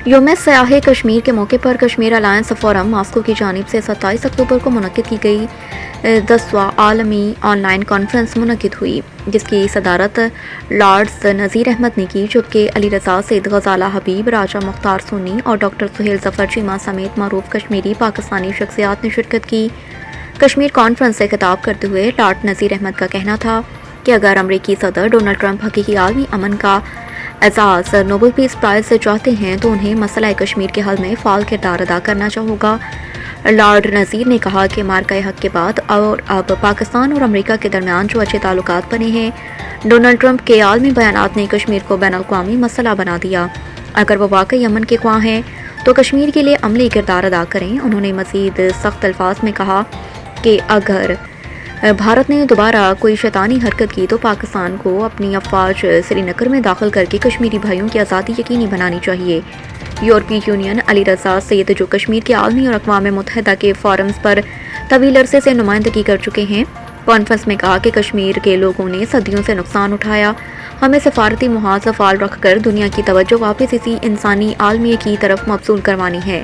یوم سیاح کشمیر کے موقع پر کشمیر الائنس فورم ماسکو کی جانب سے 27 اکتوبر کو منعقد کی گئی 10واں عالمی آن لائن کانفرنس منعقد ہوئی، جس کی صدارت لارڈز نذیر احمد نے کی، جبکہ علی رضا سید غزالہ حبیب، راجہ مختار سونی اور ڈاکٹر سہیل ظفر چیمہ سمیت معروف کشمیری پاکستانی شخصیات نے شرکت کی۔ کشمیر کانفرنس سے خطاب کرتے ہوئے لارڈ نذیر احمد کا کہنا تھا کہ اگر امریکی صدر ڈونلڈ ٹرمپ حقیقی عالمی امن کا اعزاز نوبل پیس پرائز سے چاہتے ہیں تو انہیں مسئلہ کشمیر کے حل میں فعال کردار ادا کرنا ہوگا۔ لارڈ نذیر نے کہا کہ مارکہ حق کے بعد اور اب پاکستان اور امریکہ کے درمیان جو اچھے تعلقات بنے ہیں، ڈونلڈ ٹرمپ کے عالمی بیانات نے کشمیر کو بین الاقوامی مسئلہ بنا دیا۔ اگر وہ واقعی امن کے خواہاں ہیں تو کشمیر کے لیے عملی کردار ادا کریں۔ انہوں نے مزید سخت الفاظ میں کہا کہ اگر بھارت نے دوبارہ کوئی شیطانی حرکت کی تو پاکستان کو اپنی افواج سری نگر میں داخل کر کے کشمیری بھائیوں کی آزادی یقینی بنانی چاہیے۔ یورپی یونین علی رضا سید، جو کشمیر کے عالمی اور اقوام متحدہ کے فورمز پر طویل عرصے سے نمائندگی کر چکے ہیں، کانفرنس میں کہا کہ کشمیر کے لوگوں نے صدیوں سے نقصان اٹھایا، ہمیں سفارتی محاذ فعال رکھ کر دنیا کی توجہ واپس اسی انسانی عالمیے کی طرف مبذول کروانی ہے۔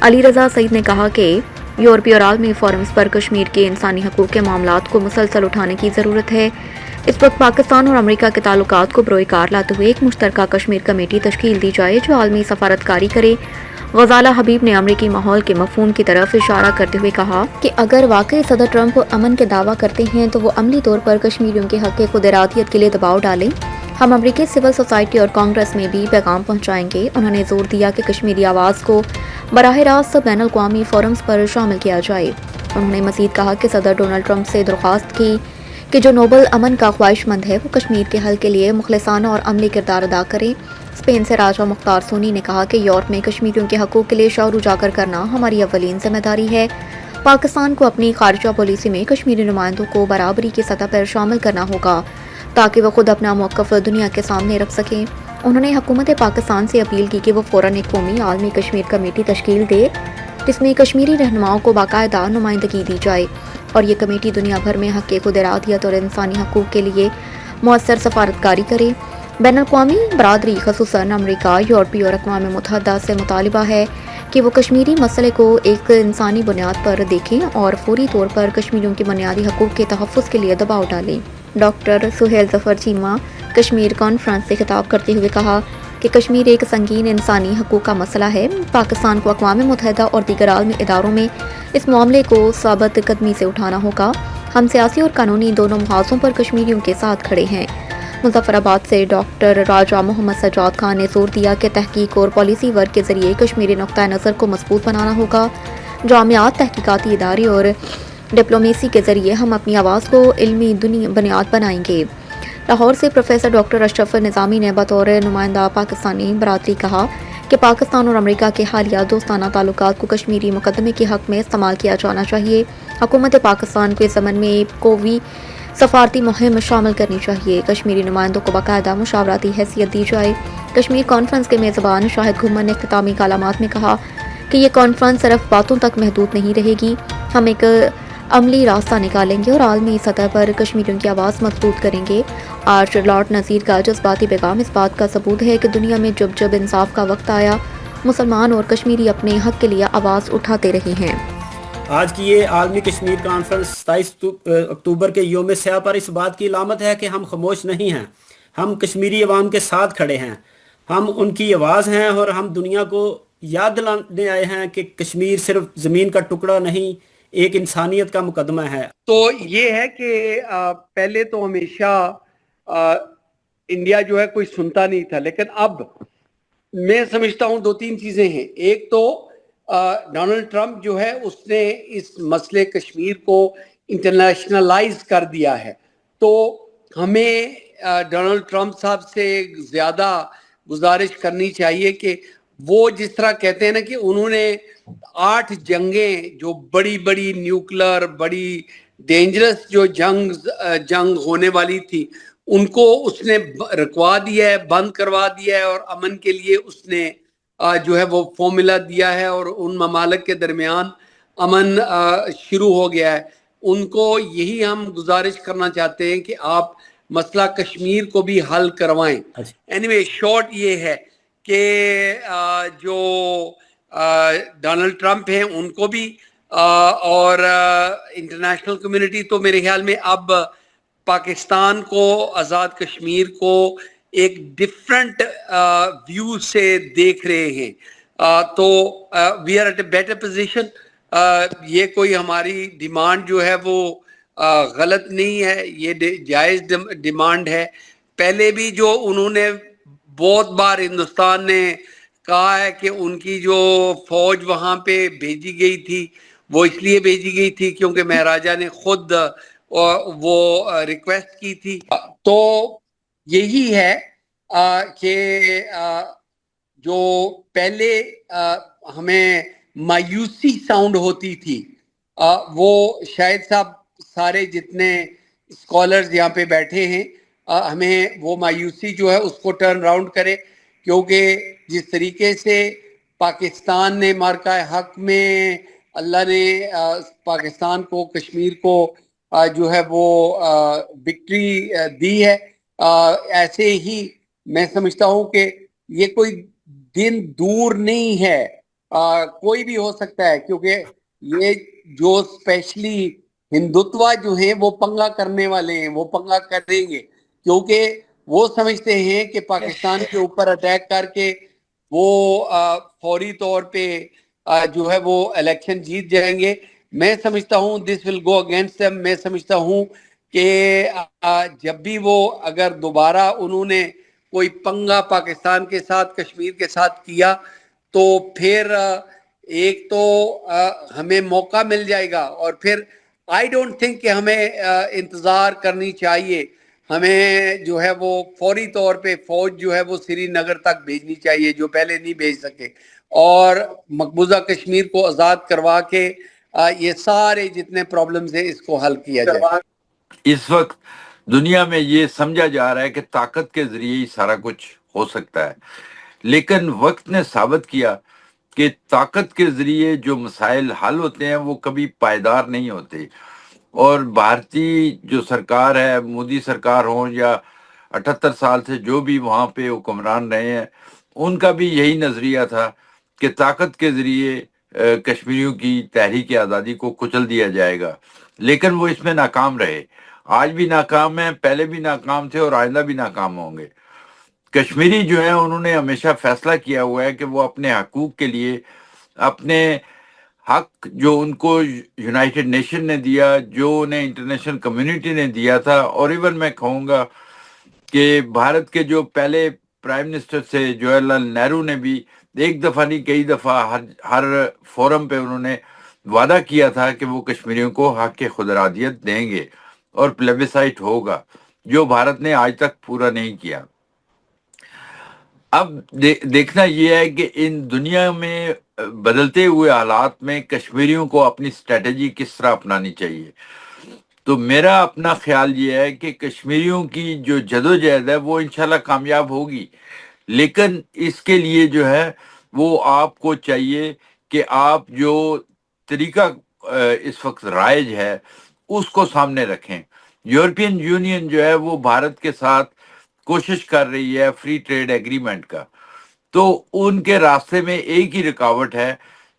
علی رضا سید نے کہا کہ یورپی اور عالمی فورمز پر کشمیر کے انسانی حقوق کے معاملات کو مسلسل اٹھانے کی ضرورت ہے۔ اس وقت پاکستان اور امریکہ کے تعلقات کو بروئے کار لاتے ہوئے ایک مشترکہ کشمیر کمیٹی تشکیل دی جائے جو عالمی سفارتکاری کرے۔ غزالہ حبیب نے امریکی ماحول کے مفہوم کی طرف اشارہ کرتے ہوئے کہا کہ اگر واقعی صدر ٹرمپ امن کے دعویٰ کرتے ہیں تو وہ عملی طور پر کشمیریوں کے حق خود ارادیت کے لیے دباؤ ڈالیں۔ ہم امریکی سول سوسائٹی اور کانگریس میں بھی پیغام پہنچائیں گے۔ انہوں نے زور دیا کہ کشمیری آواز کو براہ راست بین الاقوامی فورمز پر شامل کیا جائے۔ انہوں نے مزید کہا کہ صدر ڈونلڈ ٹرمپ سے درخواست کی کہ جو نوبل امن کا خواہش مند ہے وہ کشمیر کے حل کے لیے مخلصانہ اور عملی کردار ادا کرے۔ اسپین سے راجہ مختار سونی نے کہا کہ یورپ میں کشمیریوں کے حقوق کے لیے شعور اجاگر کرنا ہماری اولین ذمہ داری ہے۔ پاکستان کو اپنی خارجہ پالیسی میں کشمیری نمائندوں کو برابری کی سطح پر شامل کرنا ہوگا تاکہ وہ خود اپنا موقف دنیا کے سامنے رکھ سکیں۔ انہوں نے حکومت پاکستان سے اپیل کی کہ وہ فوراً ایک قومی عالمی کشمیر کمیٹی تشکیل دے جس میں کشمیری رہنماؤں کو باقاعدہ نمائندگی دی جائے اور یہ کمیٹی دنیا بھر میں حق خود ارادیت اور انسانی حقوق کے لیے مؤثر سفارتکاری کرے۔ بین الاقوامی برادری خصوصاً امریکہ، یورپی اور اقوام متحدہ سے مطالبہ ہے کہ وہ کشمیری مسئلے کو ایک انسانی بنیاد پر دیکھیں اور فوری طور پر کشمیریوں کے بنیادی حقوق کے تحفظ کے لیے دباؤ ڈالیں۔ ڈاکٹر سہیل ظفر چیمہ کشمیر کانفرنس سے خطاب کرتے ہوئے کہا کہ کشمیر ایک سنگین انسانی حقوق کا مسئلہ ہے۔ پاکستان کو اقوام متحدہ اور دیگر عالمی اداروں میں اس معاملے کو ثابت قدمی سے اٹھانا ہوگا۔ ہم سیاسی اور قانونی دونوں محاذوں پر کشمیریوں کے ساتھ کھڑے ہیں۔ مظفر آباد سے ڈاکٹر راجہ محمد سجاد خان نے زور دیا کہ تحقیق اور پالیسی ورک کے ذریعے کشمیری نقطہ نظر کو مضبوط بنانا ہوگا۔ جامعات، تحقیقاتی ادارے اور ڈپلومیسی کے ذریعے ہم اپنی آواز کو علمی بنیاد بنائیں گے۔ لاہور سے پروفیسر ڈاکٹر اشرف نظامی نے بطور نمائندہ پاکستانی برادری کہا کہ پاکستان اور امریکہ کے حالیہ دوستانہ تعلقات کو کشمیری مقدمے کے حق میں استعمال کیا جانا چاہیے۔ حکومت پاکستان کو اس ضمن میں ایک قوی سفارتی مہم شامل کرنی چاہیے۔ کشمیری نمائندوں کو باقاعدہ مشاورتی حیثیت دی جائے۔ کشمیر کانفرنس کے میزبان شاہد گھمن نے اختتامی کلمات میں کہا کہ یہ کانفرنس صرف باتوں تک محدود نہیں رہے گی، ہم ایک عملی راستہ نکالیں گے اور عالمی سطح پر کشمیریوں کی آواز مضبوط کریں گے۔ آج لارڈ نذیر کا جذباتی پیغام اس بات کا ثبوت ہے کہ دنیا میں جب جب انصاف کا وقت آیا، مسلمان اور کشمیری اپنے حق کے لیے آواز اٹھاتے رہے ہیں۔ آج کی یہ عالمی کشمیر کانفرنس 27 اکتوبر کے یوم سیاہ پر اس بات کی علامت ہے کہ ہم خاموش نہیں ہیں، ہم کشمیری عوام کے ساتھ کھڑے ہیں، ہم ان کی آواز ہیں اور ہم دنیا کو یاد دلانے آئے ہیں کہ کشمیر صرف زمین کا ٹکڑا نہیں، ایک انسانیت کا مقدمہ ہے۔ تو یہ ہے کہ پہلے تو ہمیشہ انڈیا جو ہے کوئی سنتا نہیں تھا، لیکن اب میں سمجھتا ہوں دو تین چیزیں ہیں۔ ایک تو ڈونلڈ ٹرمپ جو ہے اس نے اس مسئلے کشمیر کو انٹرنیشنلائز کر دیا ہے، تو ہمیں ڈونلڈ ٹرمپ صاحب سے زیادہ گزارش کرنی چاہیے کہ وہ جس طرح کہتے ہیں نا کہ انہوں نے 8 جنگیں جو بڑی بڑی نیوکلر بڑی ڈینجرس جو جنگ ہونے والی تھی ان کو اس نے رکوا دیا ہے، بند کروا دیا ہے، اور امن کے لیے اس نے جو ہے وہ فارمولا دیا ہے اور ان ممالک کے درمیان امن شروع ہو گیا ہے۔ ان کو یہی ہم گزارش کرنا چاہتے ہیں کہ آپ مسئلہ کشمیر کو بھی حل کروائیں۔ اینیوے شارٹ یہ ہے کہ جو ڈونلڈ ٹرمپ ہیں ان کو بھی اور انٹرنیشنل کمیونٹی تو میرے خیال میں اب پاکستان کو، آزاد کشمیر کو ایک ڈفرنٹ ویو سے دیکھ رہے ہیں. تو we are at a better position. یہ کوئی ہماری ڈیمانڈ جو ہے وہ غلط نہیں ہے، یہ جائز ڈیمانڈ ہے. پہلے بھی جو انہوں نے بہت بار ہندوستان نے کہا ہے کہ ان کی جو فوج وہاں پہ بھیجی گئی تھی وہ اس لیے بھیجی گئی تھی کیونکہ مہاراجا نے خود وہ ریکویسٹ کی تھی. تو یہی ہے کہ جو پہلے ہمیں مایوسی ساؤنڈ ہوتی تھی وہ شاید صاحب سارے جتنے اسکالرز یہاں پہ بیٹھے ہیں ہمیں وہ مایوسی جو ہے اس کو ٹرن راؤنڈ کرے، کیونکہ جس طریقے سے پاکستان نے مارکہ حق میں اللہ نے پاکستان کو، کشمیر کو جو ہے وہ وکٹری دی ہے، ایسے ہی میں سمجھتا ہوں کہ یہ کوئی دن دور نہیں ہے، کوئی بھی ہو سکتا ہے، کیونکہ یہ جو اسپیشلی ہندوتوا جو ہیں وہ پنگا کرنے والے ہیں، وہ پنگا کریں گے، کیونکہ وہ سمجھتے ہیں کہ پاکستان کے اوپر اٹیک کر کے وہ فوری طور پہ جو ہے وہ الیکشن جیت جائیں گے. میں سمجھتا ہوں دس ول گو اگینسٹ them. میں سمجھتا ہوں کہ جب بھی وہ اگر دوبارہ انہوں نے کوئی پنگا پاکستان کے ساتھ، کشمیر کے ساتھ کیا تو پھر ایک تو ہمیں موقع مل جائے گا، اور پھر آئی ڈونٹ تھنک کہ ہمیں انتظار کرنی چاہیے، ہمیں جو ہے وہ فوری طور پہ فوج جو ہے وہ سری نگر تک بھیجنی چاہیے جو پہلے نہیں بھیج سکے، اور مقبوضہ کشمیر کو آزاد کروا کے یہ سارے جتنے پرابلمز ہیں اس کو حل کیا جائے. اس وقت دنیا میں یہ سمجھا جا رہا ہے کہ طاقت کے ذریعے ہی سارا کچھ ہو سکتا ہے، لیکن وقت نے ثابت کیا کہ طاقت کے ذریعے جو مسائل حل ہوتے ہیں وہ کبھی پائیدار نہیں ہوتے. اور بھارتی جو سرکار ہے، مودی سرکار ہوں یا 78 سال سے جو بھی وہاں پہ حکمران رہے ہیں، ان کا بھی یہی نظریہ تھا کہ طاقت کے ذریعے کشمیریوں کی تحریک آزادی کو کچل دیا جائے گا، لیکن وہ اس میں ناکام رہے. آج بھی ناکام ہیں، پہلے بھی ناکام تھے اور آئندہ بھی ناکام ہوں گے. کشمیری جو ہیں انہوں نے ہمیشہ فیصلہ کیا ہوا ہے کہ وہ اپنے حقوق کے لیے، اپنے حق جو ان کو یونائٹڈ نیشن نے دیا، جو انہیں انٹرنیشنل کمیونٹی نے دیا تھا، اور ایون میں کہوں گا کہ بھارت کے جو پہلے پرائم منسٹر تھے جواہر لال نہرو نے بھی ایک دفعہ نہیں کئی دفعہ ہر فورم پہ انہوں نے وعدہ کیا تھا کہ وہ کشمیریوں کو حق خود ارادیت دیں گے اور پلیبیسائٹ ہوگا، جو بھارت نے آج تک پورا نہیں کیا. اب دیکھنا یہ ہے کہ ان دنیا میں بدلتے ہوئے حالات میں کشمیریوں کو اپنی اسٹریٹجی کس طرح اپنانی چاہیے. تو میرا اپنا خیال یہ ہے کہ کشمیریوں کی جو جدوجہد ہے وہ انشاءاللہ کامیاب ہوگی، لیکن اس کے لیے جو ہے وہ آپ کو چاہیے کہ آپ جو طریقہ اس وقت رائج ہے اس کو سامنے رکھیں. یورپین یونین جو ہے وہ بھارت کے ساتھ کوشش کر رہی ہے فری ٹریڈ ایگریمنٹ کا، تو ان کے راستے میں ایک ہی رکاوٹ ہے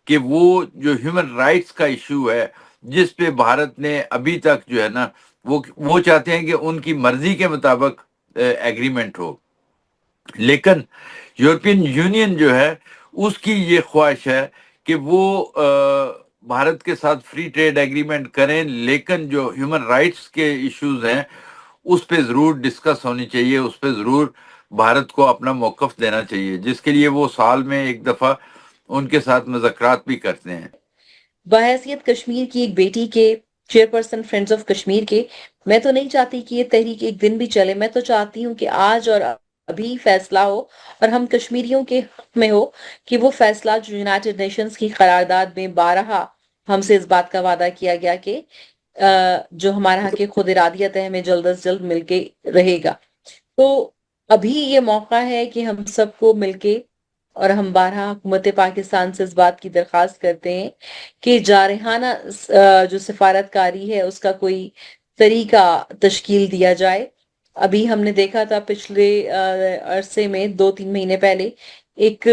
کہ وہ جو ہیومن رائٹس کا ایشو ہے، جس پہ بھارت نے ابھی تک جو ہے نا وہ چاہتے ہیں کہ ان کی مرضی کے مطابق ایگریمنٹ ہو، لیکن یورپین یونین جو ہے اس کی یہ خواہش ہے کہ وہ بھارت کے ساتھ فری ٹریڈ ایگریمنٹ کریں، لیکن جو ہیومن رائٹس کے ایشوز ہیں اس پہ ضرور ڈسکس ہونی چاہیے، اس پہ ضرور بھارت کو اپنا موقف دینا چاہیے، جس کے لیے وہ سال میں ایک دفعہ ان کے ساتھ مذاکرات بھی کرتے ہیں. بحیثیت کشمیر کی ایک بیٹی کے چیئرپرسن فرینڈز آف کشمیر کے، میں تو نہیں چاہتی کہ یہ تحریک ایک دن بھی چلے. میں تو چاہتی ہوں کہ آج اور ابھی فیصلہ ہو اور ہم کشمیریوں کے حق میں ہو کہ وہ فیصلہ جو یونائٹڈ نیشنز کی قرارداد میں بارہا ہم سے اس بات کا وعدہ کیا گیا کہ جو ہمارا حق خود ارادیت ہے ہمیں جلد از جلد مل کے رہے گا. تو ابھی یہ موقع ہے کہ ہم سب کو مل کے، اور ہم بارہا حکومت پاکستان سے اس بات کی درخواست کرتے ہیں کہ جارحانہ جو سفارتکاری ہے اس کا کوئی طریقہ تشکیل دیا جائے. ابھی ہم نے دیکھا تھا پچھلے عرصے میں 2-3 مہینے پہلے ایک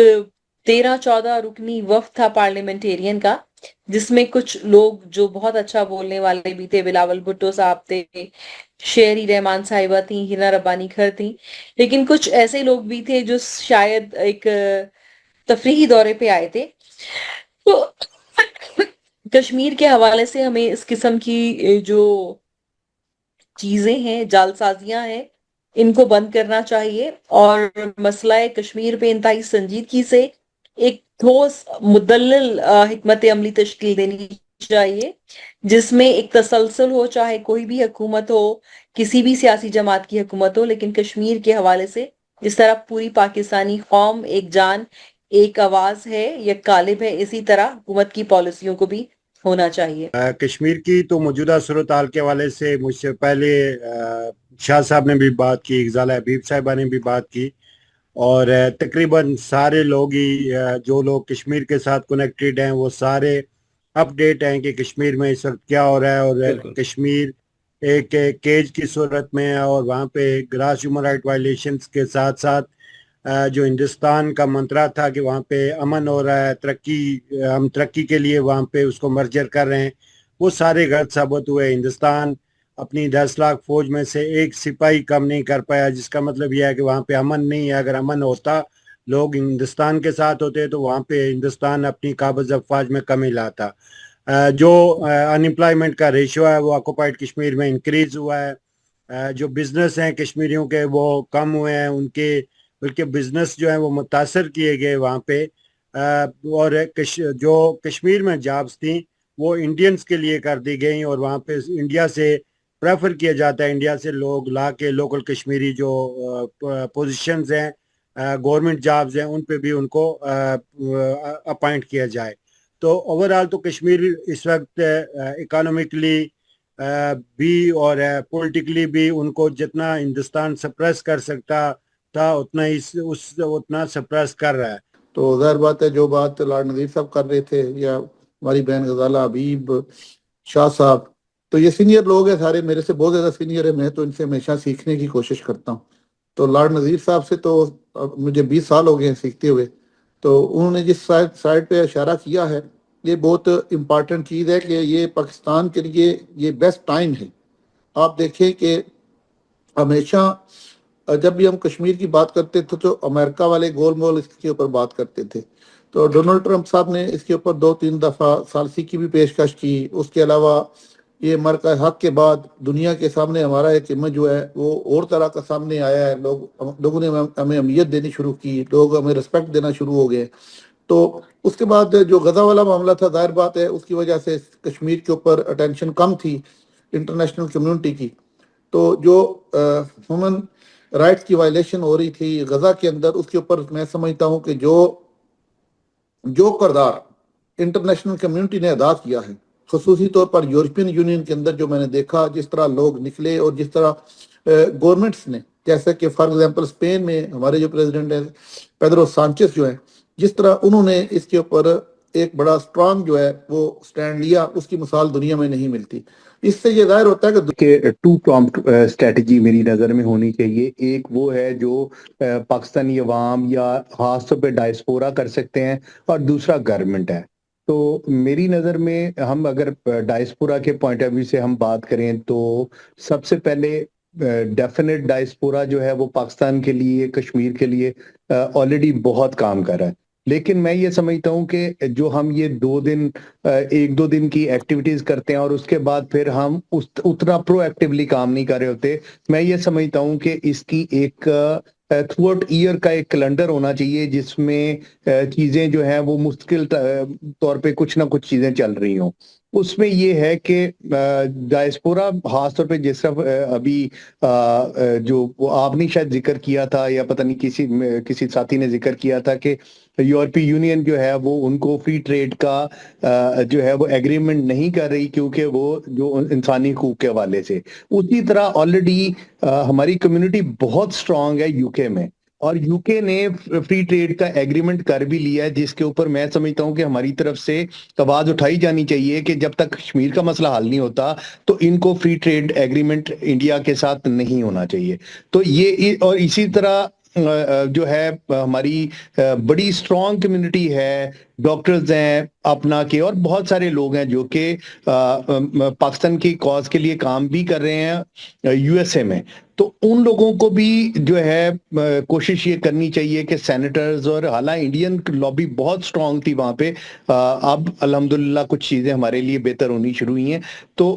13-14 رکنی وفد تھا پارلیمنٹیرین کا، جس میں کچھ لوگ جو بہت اچھا بولنے والے بھی تھے، بلاول بھٹو صاحب تھے، شہری رحمان صاحبہ تھیں، ہنا ربانی کھر تھیں، لیکن کچھ ایسے لوگ بھی تھے جو شاید ایک تفریحی دورے پہ آئے تھے. تو کشمیر کے حوالے سے ہمیں اس قسم کی جو چیزیں ہیں، جال سازیاں ہیں، ان کو بند کرنا چاہیے، اور مسئلہ کشمیر پہ انتہائی سنجیدگی سے ایک ٹھوس مدلل حکمت عملی تشکیل دینی چاہیے، جس میں ایک تسلسل ہو، چاہے کوئی بھی حکومت ہو، کسی بھی سیاسی جماعت کی حکومت ہو، لیکن کشمیر کے حوالے سے جس طرح پوری پاکستانی قوم ایک جان ایک آواز ہے، یک قالب ہے، اسی طرح حکومت کی پالیسیوں کو بھی ہونا چاہیے. کشمیر کی تو موجودہ صورتحال کے حوالے سے مجھ سے پہلے شاہ صاحب نے بھی بات کی، غزالہ حبیب صاحبہ نے بھی بات کی، اور تقریباً سارے لوگ ہی جو لوگ کشمیر کے ساتھ کنیکٹڈ ہیں وہ سارے اپ ڈیٹ ہیں کہ کشمیر میں اس وقت کیا ہو رہا ہے، اور بالکل کشمیر ایک کیج کی صورت میں ہے، اور وہاں پہ گراس ہیومن رائٹ وائلیشنز کے ساتھ ساتھ جو ہندوستان کا منترا تھا کہ وہاں پہ امن ہو رہا ہے، ترقی، ہم ترقی کے لیے وہاں پہ اس کو مرجر کر رہے ہیں، وہ سارے غلط ثابت ہوئے. ہندوستان اپنی 10 لاکھ فوج میں سے ایک سپاہی کم نہیں کر پایا، جس کا مطلب یہ ہے کہ وہاں پہ امن نہیں ہے. اگر امن ہوتا، لوگ ہندوستان کے ساتھ ہوتے، تو وہاں پہ ہندوستان اپنی قابض افواج میں کمی لاتا. جو ان امپلائمنٹ کا ریشو ہے وہ آکوپائڈ کشمیر میں انکریز ہوا ہے. جو بزنس ہیں کشمیریوں کے وہ کم ہوئے ہیں، ان کے بلکہ بزنس جو ہیں وہ متاثر کیے گئے وہاں پہ. اور جو کشمیر میں جابس تھیں وہ انڈینز کے لیے کر دی گئیں، اور وہاں پہ انڈیا سے پریفر کیا جاتا ہے، انڈیا سے لوگ لا کے لوکل کشمیری جو پوزیشنز ہیں، گورنمنٹ جابز ہیں، ان پہ بھی ان کو اپائنٹ کیا جائے. تو اوورآل تو کشمیر اس وقت اکانومکلی بھی اور پولیٹیکلی بھی ان کو جتنا ہندوستان سپریس کر سکتا تھا اتنا سپریس کر رہا ہے. تو ظاہر بات ہے جو بات لارڈ نذیر صاحب کر رہے تھے، یا ہماری بہن غزالہ حبیب، شاہ صاحب، تو یہ سینئر لوگ ہیں سارے، میرے سے بہت زیادہ سینئر ہیں، میں تو ان سے ہمیشہ سیکھنے کی کوشش کرتا ہوں. تو لارڈ نذیر صاحب سے تو مجھے 20 سال ہو گئے ہیں سیکھتے ہوئے. تو انہوں نے جس سائڈ پہ اشارہ کیا ہے، یہ بہت امپارٹنٹ چیز ہے کہ یہ پاکستان کے لیے یہ بیسٹ ٹائم ہے. آپ دیکھیں کہ ہمیشہ جب بھی ہم کشمیر کی بات کرتے تھے تو امریکہ والے گول مول اس کے اوپر بات کرتے تھے. تو ڈونلڈ ٹرمپ صاحب نے اس کے اوپر 2-3 دفعہ ثالثی کی بھی پیشکش کی. اس کے علاوہ یہ مرکز حق کے بعد دنیا کے سامنے ہمارا ایک امیج جو ہے وہ اور طرح کا سامنے آیا ہے. لوگوں نے ہمیں اہمیت دینی شروع کی، لوگ ہمیں رسپیکٹ دینا شروع ہو گئے. تو اس کے بعد جو غزہ والا معاملہ تھا، ظاہر بات ہے اس کی وجہ سے کشمیر کے اوپر اٹینشن کم تھی انٹرنیشنل کمیونٹی کی. تو جو ہیومن رائٹس کی وائلیشن ہو رہی تھی غزہ کے اندر، اس کے اوپر میں سمجھتا ہوں کہ جو کردار انٹرنیشنل کمیونٹی نے ادا کیا ہے، خصوصی طور پر یورپین یونین کے اندر جو میں نے دیکھا، جس طرح لوگ نکلے اور جس طرح گورنمنٹس نے، جیسے کہ فار ایگزامپل اسپین میں ہمارے جو پریزیڈنٹ ہیں پیدرو سانچیز جو ہیں، جس طرح انہوں نے اس کے اوپر ایک بڑا اسٹرانگ جو ہے وہ سٹینڈ لیا، اس کی مثال دنیا میں نہیں ملتی. اس سے یہ ظاہر ہوتا ہے کہ 2 پرامپٹ اسٹریٹجی میری نظر میں ہونی چاہیے. ایک وہ ہے جو پاکستانی عوام یا خاص طور پہ ڈائسپورا کر سکتے ہیں، اور دوسرا گورنمنٹ ہے. تو میری نظر میں ہم اگر ڈائسپورا کے پوائنٹ آف ویو سے ہم بات کریں تو سب سے پہلے ڈیفینیٹ ڈائسپورا جو ہے وہ پاکستان کے لیے، کشمیر کے لیے آلریڈی بہت کام کر رہا ہے. لیکن میں یہ سمجھتا ہوں کہ جو ہم یہ 1-2 دن کی ایکٹیویٹیز کرتے ہیں اور اس کے بعد پھر ہم اتنا پرو ایکٹیولی کام نہیں کر رہے ہوتے. میں یہ سمجھتا ہوں کہ اس کی ایک تھرو آؤٹ ایئر کا ایک کیلنڈر ہونا چاہیے، جس میں چیزیں جو ہیں وہ مستقل طور پہ کچھ نہ کچھ چیزیں چل رہی ہوں. اس میں یہ ہے کہ ڈائسپورا خاص طور پہ جس طرح ابھی جو آپ نے شاید ذکر کیا تھا، یا پتہ نہیں کسی ساتھی نے ذکر کیا تھا کہ یورپی یونین جو ہے وہ ان کو فری ٹریڈ کا جو ہے وہ ایگریمنٹ نہیں کر رہی، کیونکہ وہ جو انسانی حقوق کے حوالے سے. اسی طرح آلریڈی ہماری کمیونٹی بہت سٹرونگ ہے یو کے میں، اور یو کے نے فری ٹریڈ کا ایگریمنٹ کر بھی لیا ہے، جس کے اوپر میں سمجھتا ہوں کہ ہماری طرف سے آواز اٹھائی جانی چاہیے کہ جب تک کشمیر کا مسئلہ حل نہیں ہوتا تو ان کو فری ٹریڈ ایگریمنٹ انڈیا کے ساتھ نہیں ہونا چاہیے. تو یہ اور اسی طرح جو ہے ہماری بڑی اسٹرانگ کمیونٹی ہے، ڈاکٹرز ہیں اپنا کے، اور بہت سارے لوگ ہیں جو کہ پاکستان کی کاز کے لیے کام بھی کر رہے ہیں یو ایس اے میں. تو ان لوگوں کو بھی جو ہے کوشش یہ کرنی چاہیے کہ سینیٹرز، اور حالانکہ انڈین لابی بہت سٹرونگ تھی وہاں پہ، اب الحمدللہ کچھ چیزیں ہمارے لیے بہتر ہونی شروع ہوئی ہیں، تو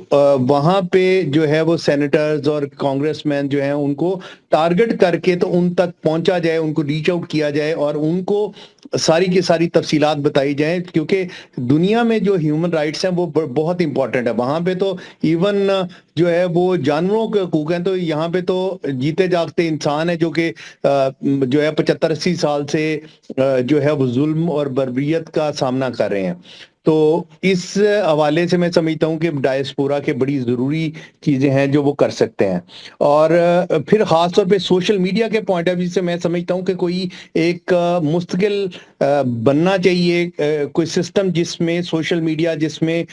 وہاں پہ جو ہے وہ سینیٹرز اور کانگریس مین جو ہیں ان کو ٹارگٹ کر کے تو ان تک پہنچا جائے، ان کو ریچ آؤٹ کیا جائے اور ان کو ساری کی ساری تفصیلات بتائی جائیں، کیونکہ دنیا میں جو ہیومن رائٹس ہیں وہ بہت امپورٹنٹ ہے. وہاں پہ تو ایون جو ہے وہ جانوروں کے حقوق ہیں، تو یہاں پہ تو جیتے جاگتے انسان ہے جو کہ جو ہے 75-80 سال سے جو ہے وہ ظلم اور بربریت کا سامنا کر رہے ہیں. تو اس حوالے سے میں سمجھتا ہوں کہ ڈائسپورا کے بڑی ضروری چیزیں ہیں جو وہ کر سکتے ہیں. اور پھر خاص طور پہ سوشل میڈیا کے پوائنٹ آف ویو سے میں سمجھتا ہوں کہ کوئی ایک مستقل بننا چاہیے کوئی سسٹم جس میں سوشل میڈیا، جس میں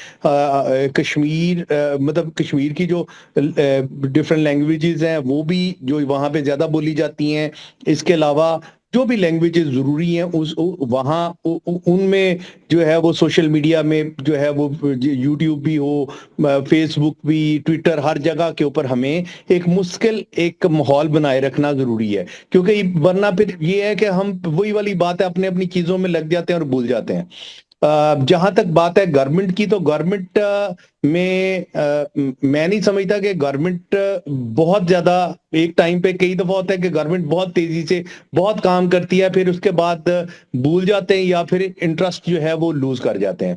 کشمیر مطلب کشمیر کی جو ڈفرینٹ لینگویجز ہیں وہ بھی جو وہاں پہ زیادہ بولی جاتی ہیں، اس کے علاوہ جو بھی لینگویجز ضروری ہیں وہاں ان میں جو ہے وہ سوشل میڈیا میں جو ہے وہ یوٹیوب بھی ہو، فیس بک بھی، ٹویٹر، ہر جگہ کے اوپر ہمیں ایک مستقل ایک ماحول بنائے رکھنا ضروری ہے، کیونکہ ورنہ پھر یہ ہے کہ ہم وہی والی بات ہے، اپنے اپنی چیزوں میں لگ جاتے ہیں اور بھول جاتے ہیں. جہاں تک بات ہے گورنمنٹ کی، تو گورنمنٹ میں میں نہیں سمجھتا کہ گورنمنٹ بہت زیادہ، ایک ٹائم پہ کئی دفعہ ہوتا ہے کہ گورنمنٹ بہت تیزی سے بہت کام کرتی ہے، پھر اس کے بعد بھول جاتے ہیں یا پھر انٹرسٹ جو ہے وہ لوز کر جاتے ہیں.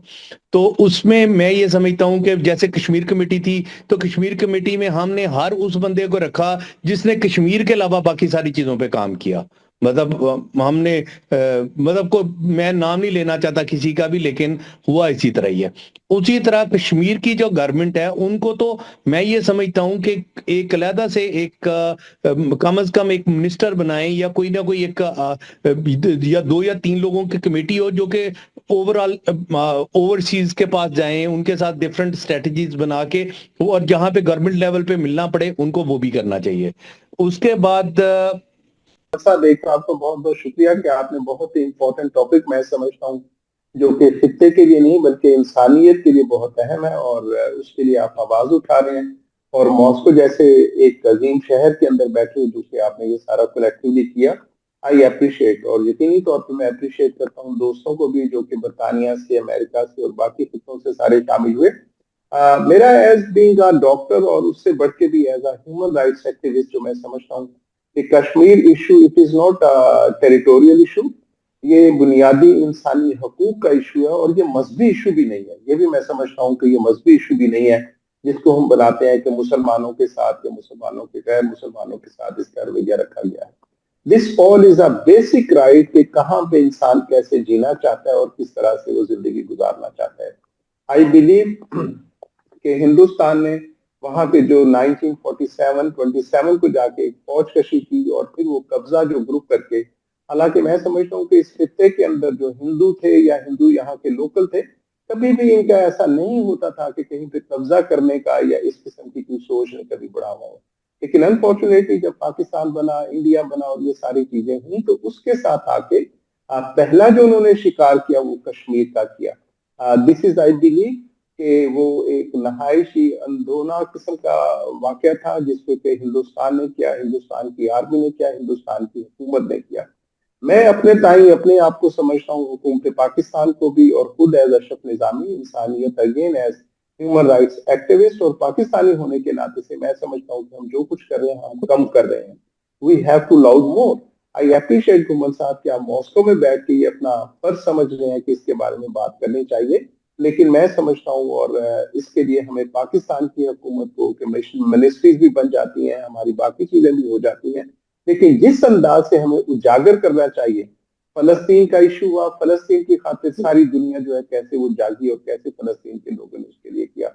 تو اس میں یہ سمجھتا ہوں کہ جیسے کشمیر کمیٹی تھی، تو کشمیر کمیٹی میں ہم نے ہر اس بندے کو رکھا جس نے کشمیر کے علاوہ باقی ساری چیزوں پہ کام کیا. مطلب ہم نے مطلب کو میں نام نہیں لینا چاہتا کسی کا بھی، لیکن ہوا اسی طرح ہی ہے. اسی طرح کشمیر کی جو گورنمنٹ ہے ان کو تو میں یہ سمجھتا ہوں کہ ایک علیحدہ سے ایک کم از کم ایک منسٹر بنائیں، یا کوئی نہ کوئی ایک یا 2 یا 3 لوگوں کی کمیٹی ہو جو کہ اوورسیز کے پاس جائیں، ان کے ساتھ ڈفرنٹ اسٹریٹجیز بنا کے، اور جہاں پہ گورنمنٹ لیول پہ ملنا پڑے ان کو وہ بھی کرنا چاہیے. اس کے بعد صاحب ایک آپ کو بہت بہت شکریہ کہ آپ نے بہت ہی امپورٹنٹ ٹاپک میں سمجھتا ہوں جو کہ خطے کے لیے نہیں بلکہ انسانیت کے لیے بہت اہم ہے، اور اس کے لیے آپ آواز اٹھا رہے ہیں، اور ماسکو جیسے ایک عظیم شہر کے اندر بیٹھے جو کہ آپ نے یہ سارا کولیکٹیولی کیا، آئی اپریشیٹ. اور یقینی طور پہ میں اپریشیٹ کرتا ہوں دوستوں کو بھی جو کہ برطانیہ سے، امریکہ سے اور باقی خطوں سے سارے شامل ہوئے. میرا ایز بینگ اے ڈاکٹر اور اس سے بڑھ کے بھی as a human rights activist جو میں سمجھتا ہوں کہ Kashmir issue it is not territorial issue, یہ بنیادی انسانی حقوق کا ایشو ہے، اور یہ مذہبی ایشو بھی نہیں ہے. یہ بھی میں سمجھتا ہوں کہ یہ مذہبی ایشو بھی نہیں ہے جس کو ہم بناتے ہیں کہ مسلمانوں کے ساتھ یا مسلمانوں کے غیر مسلمانوں کے ساتھ اس کا رویہ رکھا گیا ہے. دس آل از اے بیسک رائٹ کہ کہاں پہ انسان کیسے جینا چاہتا ہے اور کس طرح سے وہ زندگی گزارنا چاہتا ہے. آئی بلیو کہ ہندوستان نے وہاں پہ جو 1947 کو جا کے فوج کشی کی اور پھر وہ قبضہ جو گروپ کر کے، حالانکہ میں سمجھتا ہوں کہ اس خطے کے اندر جو ہندو تھے یا ہندو یہاں کے لوکل تھے، کبھی بھی ان کا ایسا نہیں ہوتا تھا کہ کہیں پہ قبضہ کرنے کا یا اس قسم کی کوئی سوچ نے کبھی بڑھا ہوا ہو. لیکن انفارچونیٹلی جب پاکستان بنا، انڈیا بنا اور یہ ساری چیزیں ہوئی، تو اس کے ساتھ آ کے پہلا جو انہوں نے شکار کیا وہ کشمیر کا کیا. دس از آئی بلیو کہ وہ ایک نہایشی اندھونا قسم کا واقعہ تھا جس کو کہ ہندوستان نے کیا، ہندوستان کی آرمی نے کیا، ہندوستان کی حکومت نے کیا. میں اپنے تائیں اپنے آپ کو سمجھتا ہوں حکومت پاکستان کو بھی، اور خود ایز اشرف نظامی انسانیت again as human rights activist اور پاکستانی ہونے کے ناطے سے میں سمجھتا ہوں کہ ہم جو کچھ کر رہے ہیں ہم کم کر رہے ہیں. We have to loud more. I appreciate Ghuman صاحب کہ آپ ماسکو میں بیٹھ کے یہ اپنا فرض سمجھ رہے ہیں کہ اس کے بارے میں بات کرنی چاہیے، لیکن میں سمجھتا ہوں اور اس کے لیے ہمیں پاکستان کی حکومت کو کہ منسٹریز بھی بن جاتی ہیں، ہماری باقی چیزیں بھی ہو جاتی ہیں، لیکن جس انداز سے ہمیں اجاگر کرنا چاہیے. فلسطین کا ایشو ہوا، فلسطین کی خاطر ساری دنیا جو ہے کیسے وہ جاگی اور کیسے فلسطین کے لوگوں نے اس کے لیے کیا.